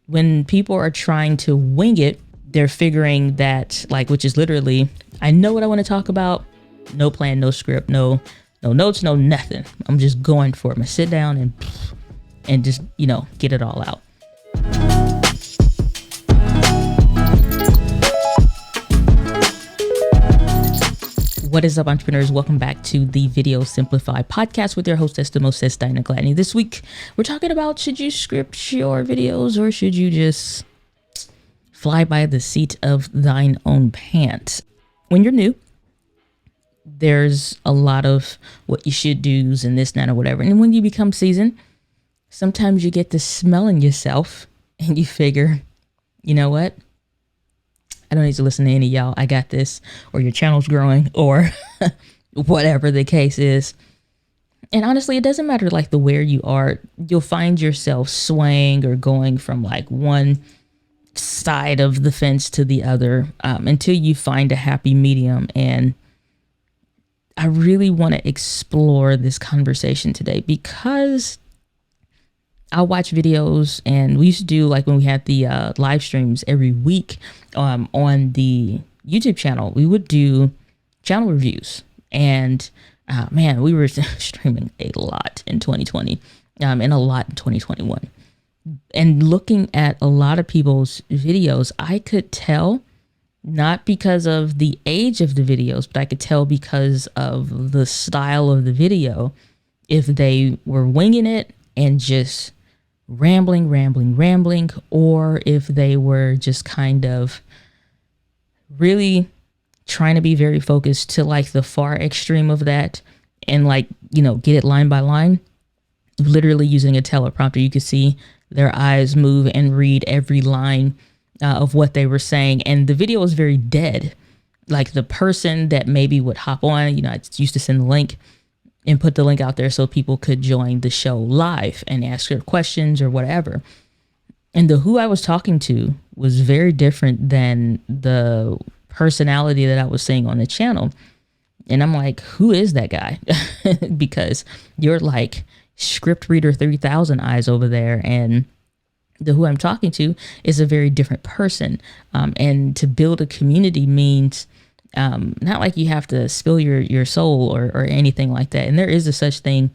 when people are trying to wing it, they're figuring that, like, which is literally, I know what I want to talk about. No plan, no script, no notes, no nothing. I'm just going for it. I'm gonna sit down and just, get it all out. What is up, entrepreneurs? Welcome back to the Video Simplified podcast with your hostess, the mostess, Dinah Gladney. This week, we're talking about, should you script your videos or should you just fly by the seat of thine own pants? When you're new, there's a lot of what you should do's and this, that, or whatever. And when you become seasoned, sometimes you get to smelling yourself and you figure, you know what? I don't need to listen to any of y'all. I got this, or your channel's growing, or whatever the case is. And honestly, it doesn't matter like the where you are. You'll find yourself swaying or going from like one side of the fence to the other until you find a happy medium. And I really want to explore this conversation today because I watch videos, and we used to do, like when we had the live streams every week on the YouTube channel, we would do channel reviews. And man, we were streaming a lot in 2020 and a lot in 2021. And looking at a lot of people's videos, I could tell, not because of the age of the videos, but I could tell because of the style of the video, if they were winging it and just rambling, or if they were just kind of really trying to be very focused to like the far extreme of that and like, get it line by line, literally using a teleprompter. You could see their eyes move and read every line of what they were saying. And the video was very dead. Like the person that maybe would hop on, I used to send the link and put the link out there so people could join the show live and ask their questions or whatever. And who I was talking to was very different than the personality that I was seeing on the channel. And I'm like, who is that guy? Because you're like script reader 3000 eyes over there, and who I'm talking to is a very different person. And to build a community means not like you have to spill your soul or anything like that. And there is a such thing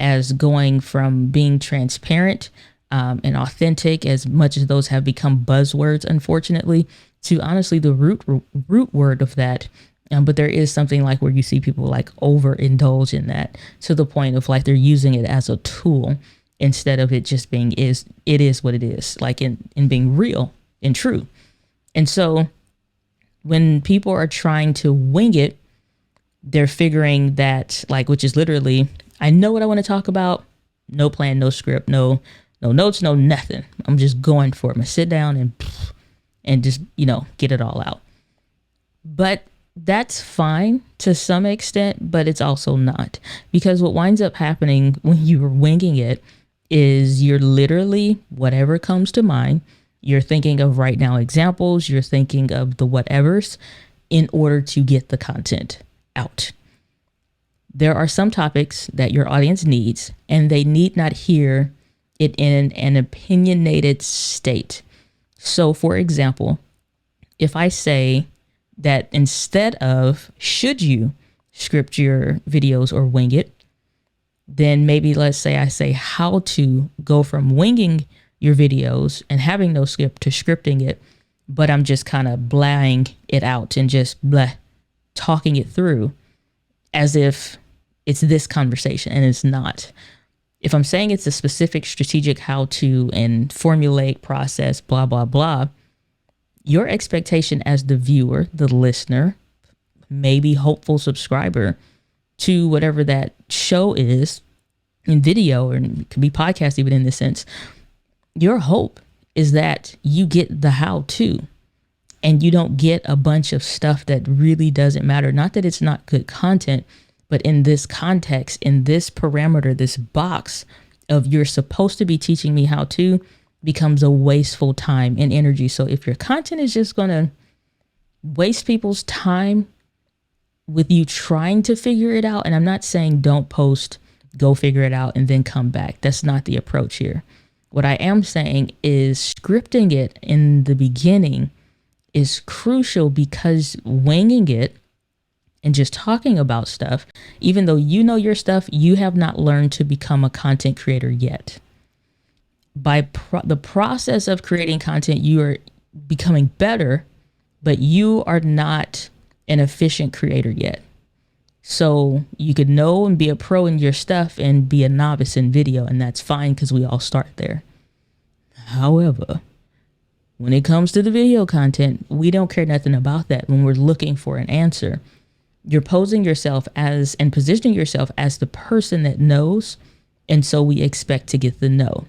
as going from being transparent and authentic, as much as those have become buzzwords, unfortunately, to honestly the root word of that. But there is something like where you see people like overindulge in that to the point of like they're using it as a tool instead of it just being it is what it is, like in being real and true. And so when people are trying to wing it, they're figuring that, like, which is literally, I know what I want to talk about. No plan, no script, no notes, no nothing. I'm just going for it. I'm gonna sit down and just, get it all out. But that's fine to some extent, but it's also not, because what winds up happening when you are winging it is you're literally whatever comes to mind. You're thinking of right now examples, you're thinking of the whatevers in order to get the content out. There are some topics that your audience needs, and they need not hear it in an opinionated state. So for example, if I say that instead of should you script your videos or wing it, then maybe let's say I say how to go from winging your videos and having no script to scripting it, but I'm just kind of blahing it out and just talking it through as if it's this conversation, and it's not. If I'm saying it's a specific strategic how to and formulate process, blah, blah, blah, your expectation as the viewer, the listener, maybe hopeful subscriber to whatever that show is in video, or it could be podcast even in this sense, your hope is that you get the how to, and you don't get a bunch of stuff that really doesn't matter. Not that it's not good content, but in this context, in this parameter, this box of you're supposed to be teaching me how to, becomes a wasteful time and energy. So if your content is just going to waste people's time with you trying to figure it out, and I'm not saying don't post, go figure it out, and then come back. That's not the approach here. What I am saying is scripting it in the beginning is crucial, because winging it and just talking about stuff, even though you know your stuff, you have not learned to become a content creator yet. By the process of creating content, you are becoming better, but you are not an efficient creator yet. So you could know and be a pro in your stuff and be a novice in video, and that's fine, because we all start there. However, when it comes to the video content, we don't care nothing about that. When we're looking for an answer, you're posing yourself as and positioning yourself as the person that knows. And so we expect to get the no.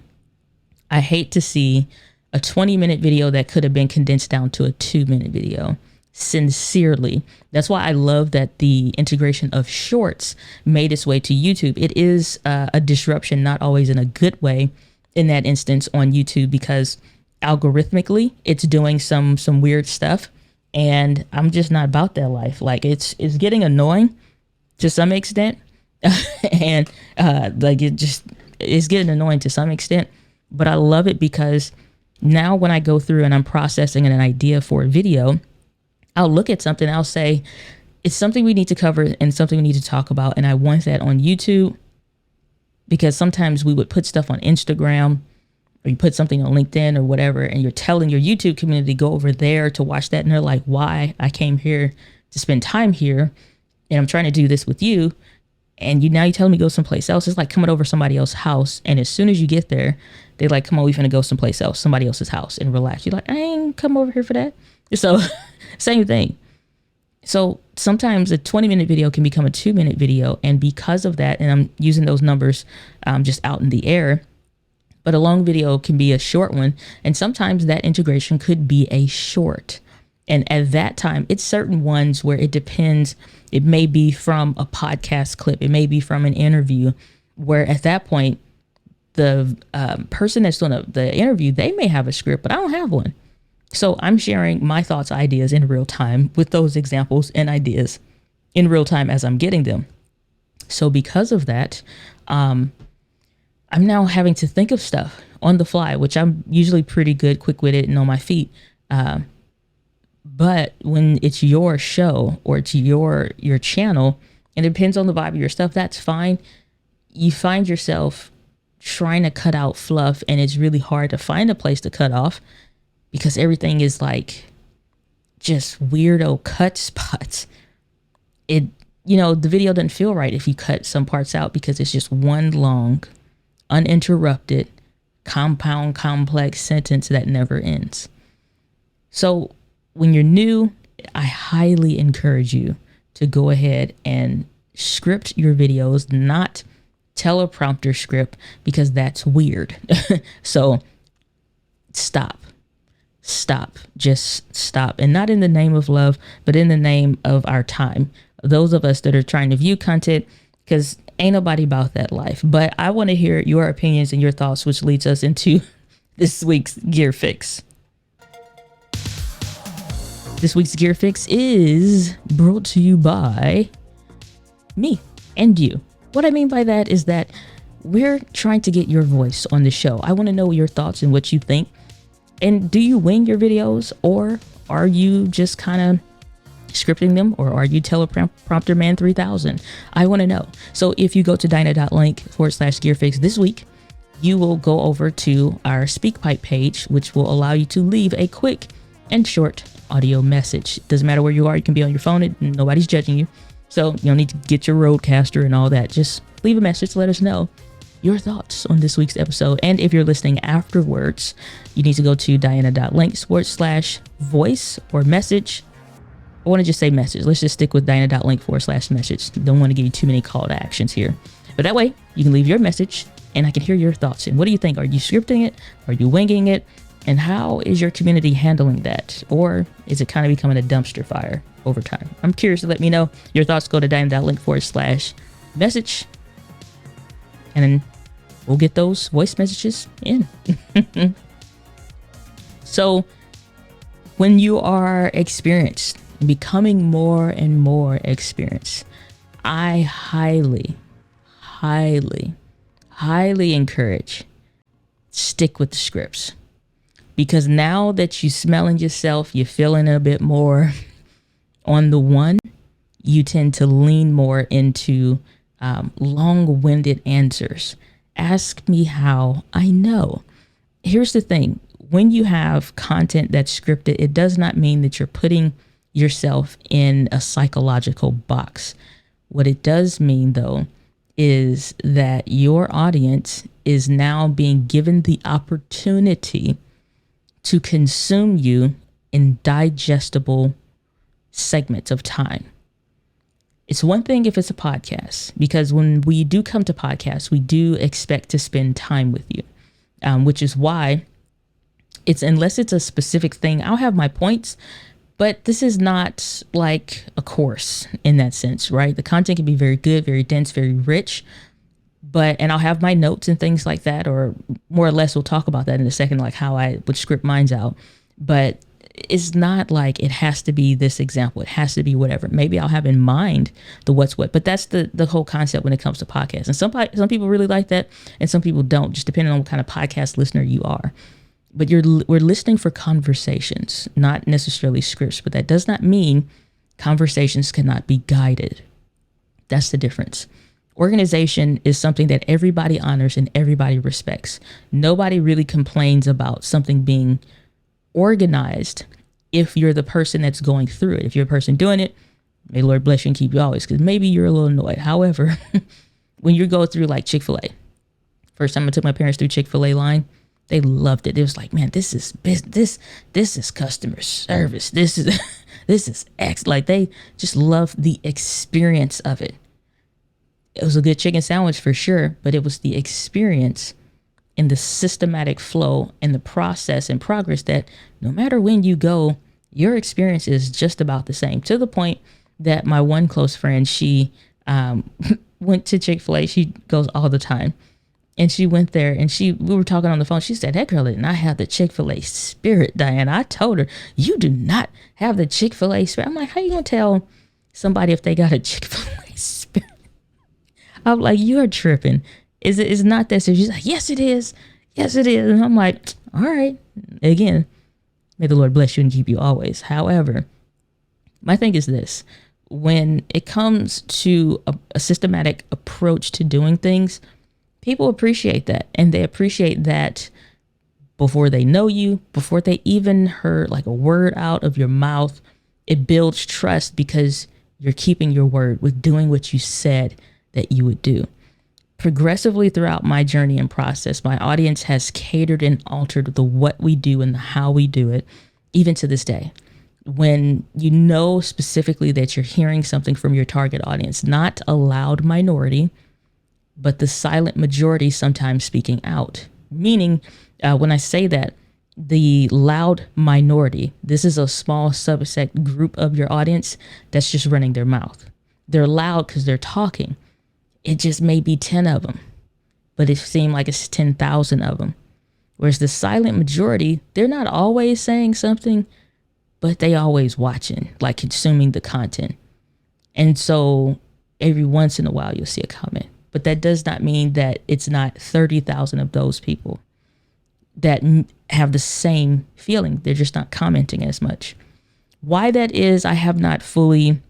I hate to see a 20-minute video that could have been condensed down to a 2-minute video. Sincerely. That's why I love that the integration of shorts made its way to YouTube. It is a disruption, not always in a good way in that instance on YouTube, because algorithmically it's doing some weird stuff, and I'm just not about that life. Like, it's getting annoying to some extent. And like it's getting annoying to some extent, but I love it, because now when I go through and I'm processing an idea for a video, I'll look at something, I'll say, it's something we need to cover and something we need to talk about. And I want that on YouTube, because sometimes we would put stuff on Instagram, or you put something on LinkedIn or whatever, and you're telling your YouTube community, go over there to watch that. And they're like, why? I came here to spend time here, and I'm trying to do this with you. And now you telling me go someplace else. It's like coming over somebody else's house. And as soon as you get there, they're like, come on, we finna go someplace else, somebody else's house, and relax. You're like, I ain't come over here for that. So same thing. So sometimes a 20-minute video can become a 2-minute video. And because of that, and I'm using those numbers just out in the air, but a long video can be a short one. And sometimes that integration could be a short. And at that time, it's certain ones where it depends. It may be from a podcast clip. It may be from an interview, where at that point, the person that's doing the interview, they may have a script, but I don't have one. So I'm sharing my thoughts, ideas in real time with those examples and ideas in real time as I'm getting them. So because of that, I'm now having to think of stuff on the fly, which I'm usually pretty good, quick-witted, and on my feet. But when it's your show or it's your channel, and it depends on the vibe of your stuff, that's fine. You find yourself trying to cut out fluff, and it's really hard to find a place to cut off, because everything is like just weirdo cut spots. The video doesn't feel right if you cut some parts out, because it's just one long, uninterrupted, compound, complex sentence that never ends. So when you're new, I highly encourage you to go ahead and script your videos, not teleprompter script, because that's weird. So just stop. And not in the name of love, but in the name of our time. Those of us that are trying to view content, because ain't nobody about that life. But I want to hear your opinions and your thoughts, which leads us into this week's Gear Fix. This week's Gear Fix is brought to you by me and you. What I mean by that is that we're trying to get your voice on the show. I want to know your thoughts and what you think. And do you wing your videos, or are you just kind of scripting them, or are you teleprompter man 3000? I want to know. So if you go to dyna.link/gearfix this week, you will go over to our SpeakPipe page, which will allow you to leave a quick and short audio message. Doesn't matter where you are. You can be on your phone and nobody's judging you. So you don't need to get your roadcaster and all that. Just leave a message to let us know your thoughts on this week's episode. And if you're listening afterwards, you need to go to diana.link/voice or message. I want to just say message. Let's just stick with diana.link/message. Don't want to give you too many call to actions here. But that way you can leave your message and I can hear your thoughts. And what do you think? Are you scripting it? Are you winging it? And how is your community handling that? Or is it kind of becoming a dumpster fire over time? I'm curious to let me know your thoughts. Go to diana.link/message. And then we'll get those voice messages in. So when you are experienced, becoming more and more experienced, I highly encourage stick with the scripts, because now that you smelling yourself, you're feeling a bit more on the one, you tend to lean more into long-winded answers. Ask me how I know. Here's the thing. When you have content that's scripted, it does not mean that you're putting yourself in a psychological box. What it does mean, though, is that your audience is now being given the opportunity to consume you in digestible segments of time. It's one thing if it's a podcast, because when we do come to podcasts, we do expect to spend time with you, which is why unless it's a specific thing, I'll have my points, but this is not like a course in that sense, right? The content can be very good, very dense, very rich, and I'll have my notes and things like that, or more or less we'll talk about that in a second, like how I would script mine out. But it's not like it has to be this example. It has to be whatever. Maybe I'll have in mind the what's what, but that's the whole concept when it comes to podcasts. And some people really like that, and some people don't, just depending on what kind of podcast listener you are. But we're listening for conversations, not necessarily scripts. But that does not mean conversations cannot be guided. That's the difference. Organization is something that everybody honors and everybody respects. Nobody really complains about something being organized if you're the person that's going through it. If you're a person doing it, may the Lord bless you and keep you always, because maybe you're a little annoyed. However, when you go through like Chick-fil-A, first time I took my parents through Chick-fil-A line, they loved it. It was like, man, this is business. This is customer service. This is X. Like, they just love the experience of it. It was a good chicken sandwich for sure, but it was the experience and the systematic flow and the process and progress that no matter when you go, your experience is just about the same, to the point that my one close friend, she went to Chick-fil-A. She goes all the time. And she went there and we were talking on the phone. She said, that girl did not have the Chick-fil-A spirit, Diana. I told her, you do not have the Chick-fil-A spirit. I'm like, how you going to tell somebody if they got a Chick-fil-A spirit? I'm like, you are tripping. It's not that serious. She's like, yes, it is. Yes, it is. And I'm like, all right. Again, may the Lord bless you and keep you always. However, my thing is this. When it comes to a systematic approach to doing things, people appreciate that. And they appreciate that before they know you, before they even heard like a word out of your mouth. It builds trust because you're keeping your word with doing what you said that you would do. Progressively throughout my journey and process, my audience has catered and altered the what we do and the how we do it, even to this day. When you know specifically that you're hearing something from your target audience, not a loud minority, but the silent majority sometimes speaking out. Meaning, when I say that, the loud minority, this is a small subset group of your audience that's just running their mouth. They're loud because they're talking. It just may be 10 of them, but it seems like it's 10,000 of them. Whereas the silent majority, they're not always saying something, but they always watching, like consuming the content. And so every once in a while, you'll see a comment. But that does not mean that it's not 30,000 of those people that have the same feeling. They're just not commenting as much. Why that is, I have not fully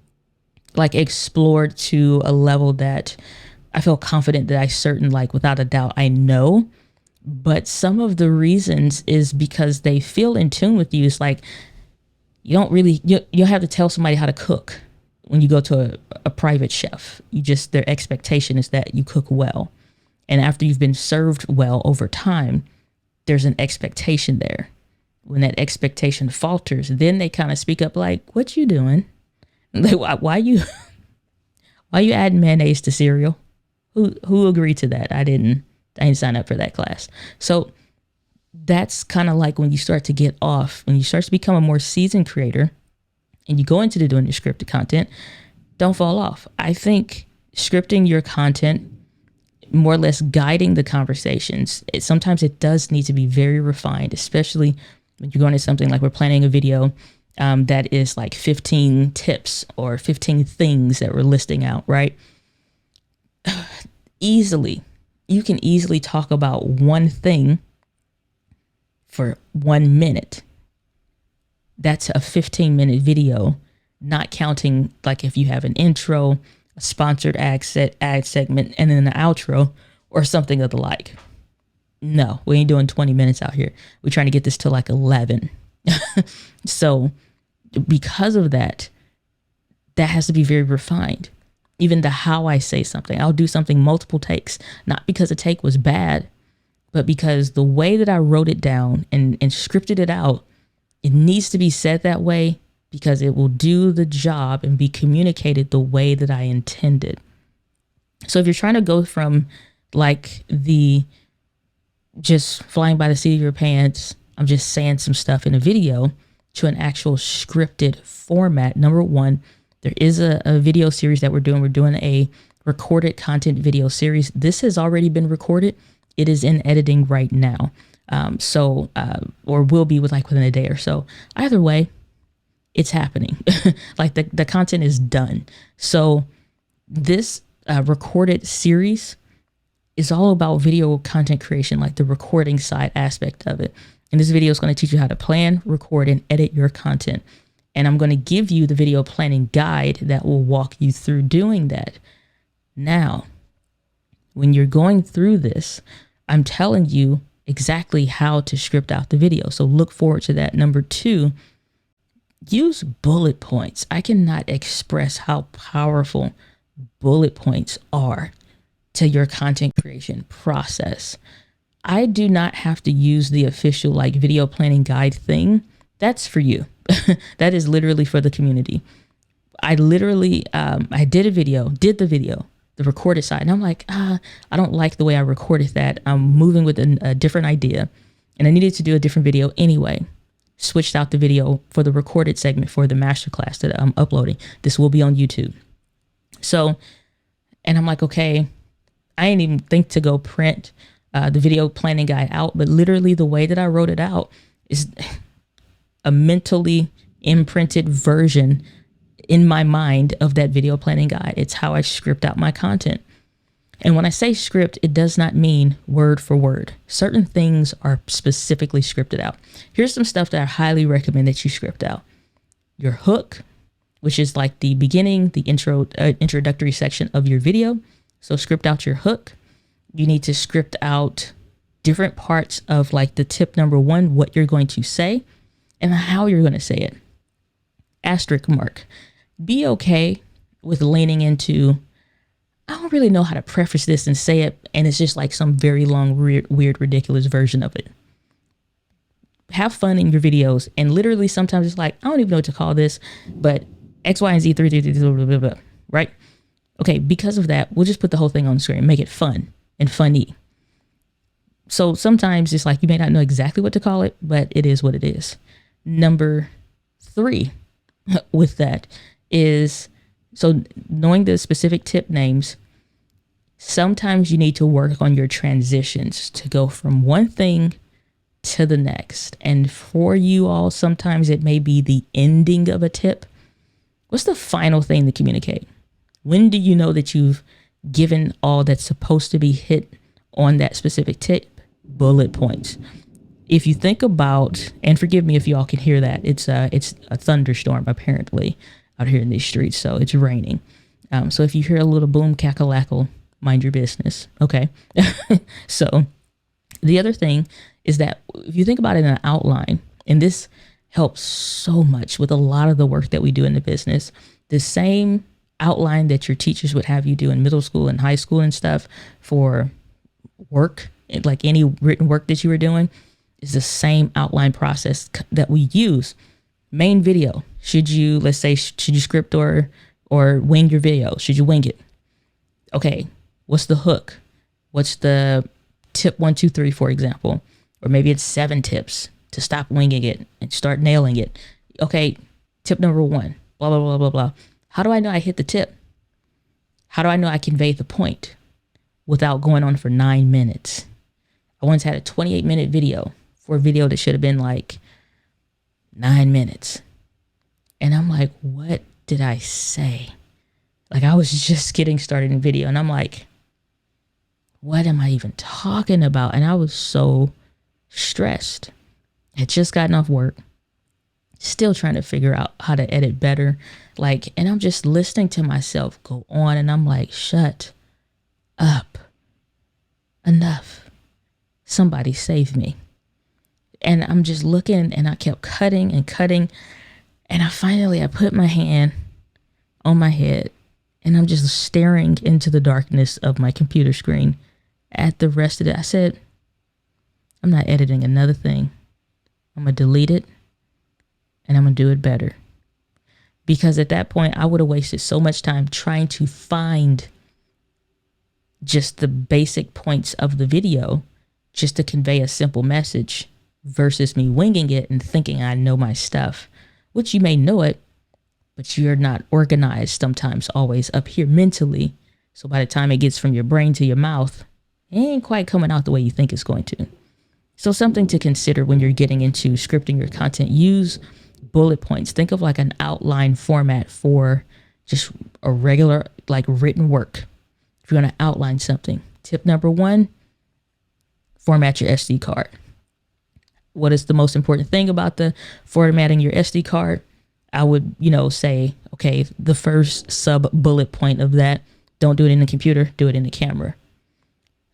explored to a level that I feel confident that without a doubt, I know. But some of the reasons is because they feel in tune with you. It's like, you have to tell somebody how to cook. When you go to a private chef, their expectation is that you cook well. And after you've been served well over time, there's an expectation there. When that expectation falters, then they kind of speak up like, what you doing? Like, why you adding mayonnaise to cereal? Who agreed to that? I didn't sign up for that class. So that's kind of like when you start to get off, when you start to become a more seasoned creator, and you go into doing your scripted content, don't fall off. I think scripting your content, more or less guiding the conversations, sometimes it does need to be very refined, especially when you're going to something like we're planning a video that is like 15 tips or 15 things that we're listing out, right? You can easily talk about one thing for 1 minute. That's a 15-minute video, not counting like if you have an intro, a sponsored ad segment, and then an outro or something of the like. No, we ain't doing 20 minutes out here. We're trying to get this to like 11. So because of that, that has to be very refined. Even the how I say something, I'll do something multiple takes, not because a take was bad, but because the way that I wrote it down and scripted it out, it needs to be said that way because it will do the job and be communicated the way that I intended. So if you're trying to go from like the just flying by the seat of your pants, I'm just saying some stuff in a video, to an actual scripted format, number one, there is a video series that we're doing. We're doing a recorded content video series. This has already been recorded. It is in editing right now. Or will be within a day or so. Either way, it's happening. Like the content is done. So this recorded series is all about video content creation, like the recording side aspect of it. And this video is going to teach you how to plan, record, and edit your content. And I'm going to give you the video planning guide that will walk you through doing that. Now, when you're going through this, I'm telling you exactly how to script out the video. So look forward to that. Number two, use bullet points. I cannot express how powerful bullet points are to your content creation process. I do not have to use the official like video planning guide thing. That's for you. That is literally for the community. I literally, I did the video, the recorded side. And I'm like, I don't like the way I recorded that. I'm moving with a different idea. And I needed to do a different video anyway. Switched out the video for the recorded segment for the masterclass that I'm uploading. This will be on YouTube. So, and I'm like, okay, I didn't even think to go print the video planning guide out, but literally the way that I wrote it out is a mentally imprinted version in my mind of that video planning guide. It's how I script out my content. And when I say script, it does not mean word for word. Certain things are specifically scripted out. Here's some stuff that I highly recommend that you script out. Your hook, which is like the beginning, the introductory section of your video. So script out your hook. You need to script out different parts of like the tip number one, what you're going to say and how you're going to say it. Asterisk mark. Be okay with leaning into, I don't really know how to preface this and say it, and it's just like some very long, weird, ridiculous version of it. Have fun in your videos, and literally sometimes it's like, I don't even know what to call this, but X, Y, and Z, 3, blah, blah, blah, right? Okay, because of that, we'll just put the whole thing on the screen, make it fun and funny. So sometimes it's like you may not know exactly what to call it, but it is what it is. Number 3 with that is, so knowing the specific tip names, sometimes you need to work on your transitions to go from one thing to the next. And for you all, sometimes it may be the ending of a tip. What's the final thing to communicate? When do you know that you've given all that's supposed to be hit on that specific tip? Bullet points. If you think about, and forgive me if y'all can hear that, it's a thunderstorm apparently out here in these streets, so it's raining. So if you hear a little boom, cackle, mind your business. Okay. So the other thing is that if you think about it in an outline, and this helps so much with a lot of the work that we do in the business, the same outline that your teachers would have you do in middle school and high school and stuff for work, like any written work that you were doing, is the same outline process that we use. Main video. Should you, let's say, should you script or wing your video? Should you wing it? Okay. What's the hook? What's the tip 1, 2, 3, for example? Or maybe it's 7 tips to stop winging it and start nailing it. Okay. Tip number 1, blah, blah, blah, blah, blah. How do I know I hit the tip? How do I know I convey the point without going on for 9 minutes? I once had a 28-minute video for a video that should have been like 9 minutes. And I'm like, what did I say? Like, I was just getting started in video and I'm like, what am I even talking about? And I was so stressed. Had just gotten off work, still trying to figure out how to edit better. And I'm just listening to myself go on, and I'm like, shut up. Enough. Somebody save me. And I'm just looking, and I kept cutting and cutting. And I put my hand on my head, and I'm just staring into the darkness of my computer screen at the rest of it. I said, I'm not editing another thing. I'm going to delete it, and I'm going to do it better. Because at that point, I would have wasted so much time trying to find just the basic points of the video just to convey a simple message versus me winging it and thinking I know my stuff, which you may know it, but you're not organized sometimes always up here mentally. So by the time it gets from your brain to your mouth, it ain't quite coming out the way you think it's going to. So something to consider when you're getting into scripting your content. Use bullet points. Think of like an outline format for just a regular written work. If you're going to outline something. Tip number 1, format your SD card. What is the most important thing about the formatting your SD card? I would, say, okay, the first sub bullet point of that, don't do it in the computer, do it in the camera.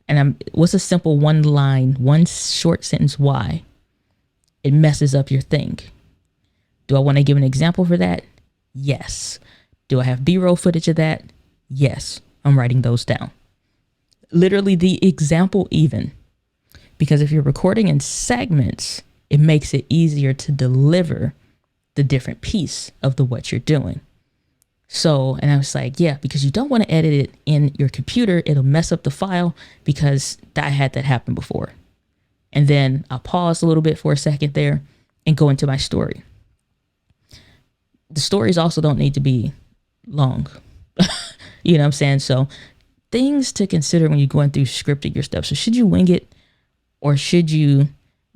And what's a simple one short sentence why? It messes up your thing. Do I want to give an example for that? Yes. Do I have B-roll footage of that? Yes. I'm writing those down. Literally the example even. Because if you're recording in segments, it makes it easier to deliver the different piece of what you're doing. So, and I was like, yeah, because you don't want to edit it in your computer. It'll mess up the file, because I had that happen before. And then I'll pause a little bit for a second there and go into my story. The stories also don't need to be long. You know what I'm saying? So things to consider when you're going through scripting your stuff. So should you wing it, or should you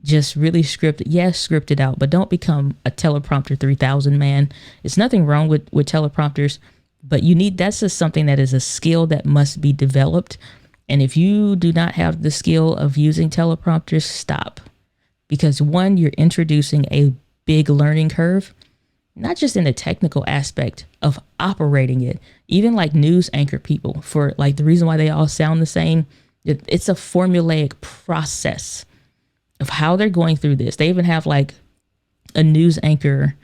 just really script it? Yes, script it out, but don't become a teleprompter 3000 man. It's nothing wrong with teleprompters, but that's just something that is a skill that must be developed. And if you do not have the skill of using teleprompters, stop. Because 1, you're introducing a big learning curve, not just in the technical aspect of operating it, even like news anchor people, for the reason why they all sound the same. It's a formulaic process of how they're going through this. They even have a news anchor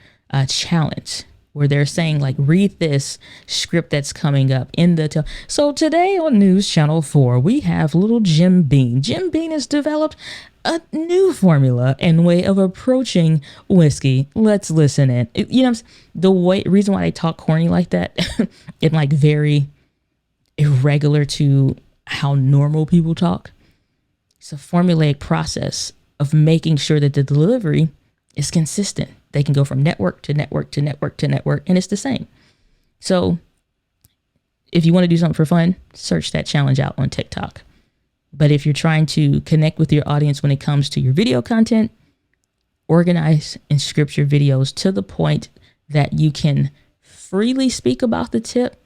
challenge where they're saying read this script that's coming up in the so today on News Channel 4 we have little Jim Beam. Jim Beam has developed a new formula and way of approaching whiskey. Let's listen in. The reason why they talk corny like that and very irregular to how normal people talk. It's a formulaic process of making sure that the delivery is consistent. They can go from network to network to network to network, and it's the same. So if you want to do something for fun, search that challenge out on TikTok. But if you're trying to connect with your audience when it comes to your video content, organize and script your videos to the point that you can freely speak about the tip,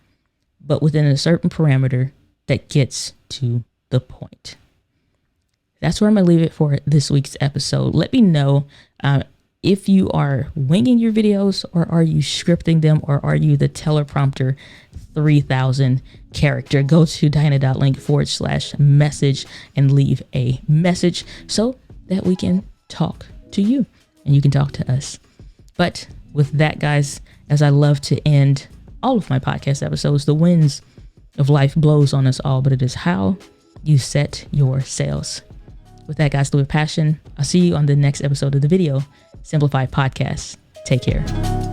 but within a certain parameter that gets to the point. That's where I'm going to leave it for this week's episode. Let me know if you are winging your videos, or are you scripting them, or are you the teleprompter 3000 character. Go to diana.link/message and leave a message so that we can talk to you and you can talk to us. But with that, guys, as I love to end all of my podcast episodes, the winds of life blows on us all, but it is how you set your sails. With that, guys, live with passion. I'll see you on the next episode of the Video Simplified podcast. Take care.